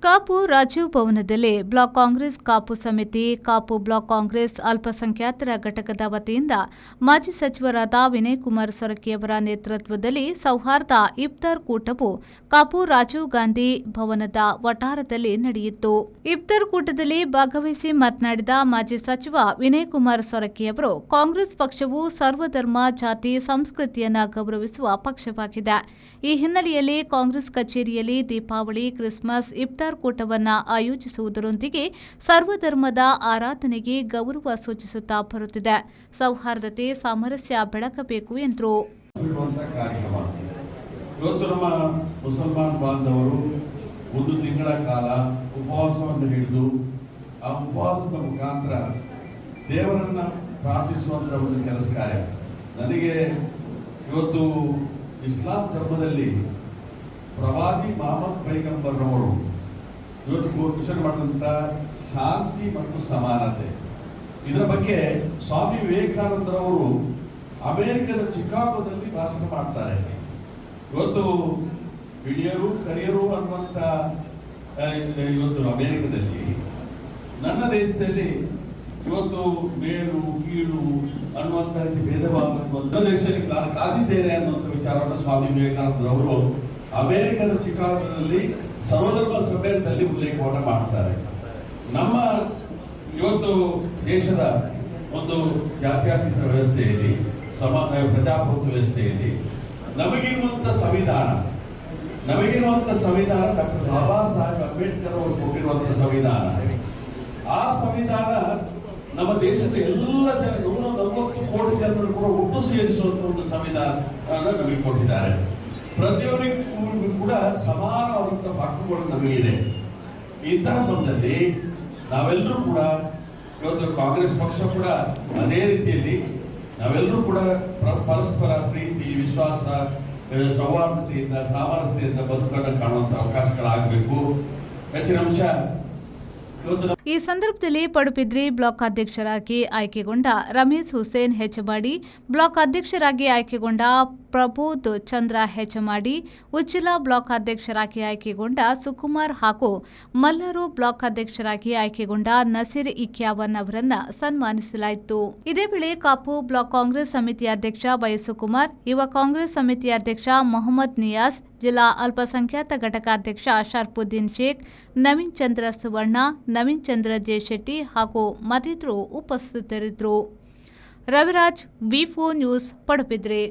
ಕಾಪು ರಾಜೀವ್ ಭವನದಲ್ಲಿ ಬ್ಲಾಕ್ ಕಾಂಗ್ರೆಸ್ ಕಾಪು ಸಮಿತಿ, ಕಾಪು ಬ್ಲಾಕ್ ಕಾಂಗ್ರೆಸ್ ಅಲ್ಪಸಂಖ್ಯಾತರ ಘಟಕದ ವತಿಯಿಂದ ಮಾಜಿ ಸಚಿವರಾದ ವಿನಯ್ ಕುಮಾರ್ ಸೊರಕೆಯವರ ನೇತೃತ್ವದಲ್ಲಿ ಸೌಹಾರ್ದ ಇಫ್ತಾರ್ ಕೂಟವು ಕಾಪು ರಾಜೀವ್ ಗಾಂಧಿ ಭವನದ ವಠಾರದಲ್ಲಿ ನಡೆಯಿತು. ಇಫ್ತಾರ್ ಕೂಟದಲ್ಲಿ ಭಾಗವಹಿಸಿ ಮಾತನಾಡಿದ ಮಾಜಿ ಸಚಿವ ವಿನಯ್ ಕುಮಾರ್ ಸೊರಕೆಯವರು, ಕಾಂಗ್ರೆಸ್ ಪಕ್ಷವು ಸರ್ವಧರ್ಮ, ಜಾತಿ, ಸಂಸ್ಕೃತಿಯನ್ನು ಗೌರವಿಸುವ ಪಕ್ಷವಾಗಿದೆ. ಈ ಹಿನ್ನೆಲೆಯಲ್ಲಿ ಕಾಂಗ್ರೆಸ್ ಕಚೇರಿಯಲ್ಲಿ ದೀಪಾವಳಿ, ಕ್ರಿಸ್ಮಸ್, ಇಫ್ತಾರ್ ಕೂಟವನ್ನು ಆಯೋಜಿಸುವುದರೊಂದಿಗೆ ಸರ್ವಧರ್ಮದ ಆರಾಧನೆಗೆ ಗೌರವ ಸೂಚಿಸುತ್ತಾ ಬರುತ್ತಿದೆ. ಸೌಹಾರ್ದತೆ, ಸಾಮರಸ್ಯ ಬೆಳಗಬೇಕು ಎಂದರು. ಇವತ್ತು ನಮ್ಮ ಮುಸಲ್ಮಾನ್ ಬಾಂಧವರು ಒಂದು ತಿಂಗಳ ಕಾಲ ಉಪವಾಸವನ್ನು ಹಿಡಿದು ಆ ಉಪವಾಸದ ಮುಖಾಂತರ ದೇವರನ್ನ ಪ್ರಾರ್ಥಿಸುವಂತ ಒಂದು ಕೆಲಸ ಕಾರ್ಯ. ನನಗೆ ಇವತ್ತು ಇಸ್ಲಾಂ ಧರ್ಮದಲ್ಲಿ ಪ್ರವಾದಿ ಮಹಮ್ಮದ್ ಪೈಗಂಬರ್ ಅವರು ಇವತ್ತು ಘೋಷಣೆ ಮಾಡಿದಂಥ ಶಾಂತಿ ಮತ್ತು ಸಮಾನತೆ, ಇದರ ಬಗ್ಗೆ ಸ್ವಾಮಿ ವಿವೇಕಾನಂದರವರು ಅಮೆರಿಕದ ಚಿಕಾಗೋದಲ್ಲಿ ಭಾಷಣ ಮಾಡ್ತಾರೆ. ಇವತ್ತು ಹಿಡಿಯರು ಕರಿಯರು ಅನ್ನುವಂಥ ಇವತ್ತು ಅಮೆರಿಕದಲ್ಲಿ, ನನ್ನ ದೇಶದಲ್ಲಿ ಇವತ್ತು ಮೇಲು ಕೀಳು ಅನ್ನುವಂಥ ಭೇದ ಭಾವ ನನ್ನ ದೇಶದಲ್ಲಿ ಕಾದಿದ್ದೇನೆ ಅನ್ನುವಂಥ ವಿಚಾರವನ್ನು ಸ್ವಾಮಿ ವಿವೇಕಾನಂದರವರು ಅಮೆರಿಕದ ಚಿಕಾಗೋದಲ್ಲಿ ಸರ್ವಧರ್ಮ ಸಮ್ಮೇಳನದಲ್ಲಿ ಉಲ್ಲೇಖವನ್ನು ಮಾಡ್ತಾರೆ. ನಮ್ಮ ಇವತ್ತು ದೇಶದ ಒಂದು ಜಾತ್ಯತೀತ ವ್ಯವಸ್ಥೆಯಲ್ಲಿ, ಪ್ರಜಾಪ್ರಭುತ್ವ ವ್ಯವಸ್ಥೆಯಲ್ಲಿ ನಮಗಿರುವಂತ ಸಂವಿಧಾನ ಡಾಕ್ಟರ್ ಬಾಬಾ ಸಾಹೇಬ್ ಅಂಬೇಡ್ಕರ್ ಅವರು ಕೊಟ್ಟಿರುವಂತಹ ಸಂವಿಧಾನ. ಆ ಸಂವಿಧಾನ ನಮ್ಮ ದೇಶದ ಎಲ್ಲ ಜನ 140 ಕೋಟಿ ಜನರು ಕೂಡ ಒಟ್ಟು ಸೇರಿಸುವಂತ ಒಂದು ಸಂವಿಧಾನ ನಮಗೆ ಕೊಟ್ಟಿದ್ದಾರೆ. ಪ್ರತಿಯೊಬ್ಬರಿಗೂ ಕೂಡ ಸಮಾನವಾದಂತಹ ಹಕ್ಕುಗಳು ನಮಗಿದೆ. ಇಂತಹ ಸಮಯದಲ್ಲಿ ನಾವೆಲ್ಲರೂ ಕೂಡ ಇವತ್ತು ಕಾಂಗ್ರೆಸ್ ಪಕ್ಷ ಕೂಡ ಅದೇ ರೀತಿಯಲ್ಲಿ ನಾವೆಲ್ಲರೂ ಕೂಡ ಪರಸ್ಪರ ಪ್ರೀತಿ, ವಿಶ್ವಾಸ, ಸೌಹಾರ್ದತೆಯಿಂದ, ಸಾಮರಸ್ಯತೆಯಿಂದ ಬದುಕನ್ನು ಕಾಣುವಂತ ಅವಕಾಶಗಳಾಗಬೇಕು. ಹೆಚ್ಚಿನ ಅಂಶ ಈ ಸಂದರ್ಭದಲ್ಲಿ ಪಡುಬಿದ್ರಿ ಬ್ಲಾಕ್ ಅಧ್ಯಕ್ಷರಾಗಿ ಆಯ್ಕೆಗೊಂಡ ರಮೇಶ್ ಹುಸೇನ್ ಹೆಚಮಾಡಿ, ಬ್ಲಾಕ್ ಅಧ್ಯಕ್ಷರಾಗಿ ಆಯ್ಕೆಗೊಂಡ ಪ್ರಬೋಧ್ ಚಂದ್ರ ಹೆಚಮಾಡಿ, ಉಚ್ಚಿಲ ಬ್ಲಾಕ್ ಅಧ್ಯಕ್ಷರಾಗಿ ಆಯ್ಕೆಗೊಂಡ ಸುಕುಮಾರ್ ಹಾಗೂ ಮಲ್ಲರು ಬ್ಲಾಕ್ ಅಧ್ಯಕ್ಷರಾಗಿ ಆಯ್ಕೆಗೊಂಡ ನಸೀರ್ ಇಕ್ಯಾವನ್ ಅವರನ್ನು ಸನ್ಮಾನಿಸಲಾಯಿತು. ಇದೇ ವೇಳೆ ಕಾಪು ಬ್ಲಾಕ್ ಕಾಂಗ್ರೆಸ್ ಸಮಿತಿ ಅಧ್ಯಕ್ಷ ವಯಸ್ಸುಕುಮಾರ್, ಯುವ ಕಾಂಗ್ರೆಸ್ ಸಮಿತಿ ಅಧ್ಯಕ್ಷ ಮೊಹಮ್ಮದ್ ನಿಯಾಸ್, ಜಿಲ್ಲಾ ಅಲ್ಪಸಂಖ್ಯಾತ ಘಟಕ ಅಧ್ಯಕ್ಷ ಶರ್ಫುದ್ದೀನ್ ಶೇಖ್, ನವೀನ್ ಚಂದ್ರ ಸುವರ್ಣ, ನವೀನ್ ಚಂದ್ರ ಜಯಶೆಟ್ಟಿ ಹಾಗೂ ಮತ್ತಿತರರು ಉಪಸ್ಥಿತರಿದ್ದರು. ರವಿರಾಜ್, ವಿ4 ನ್ಯೂಸ್, ಪಡುಬಿದ್ರಿ.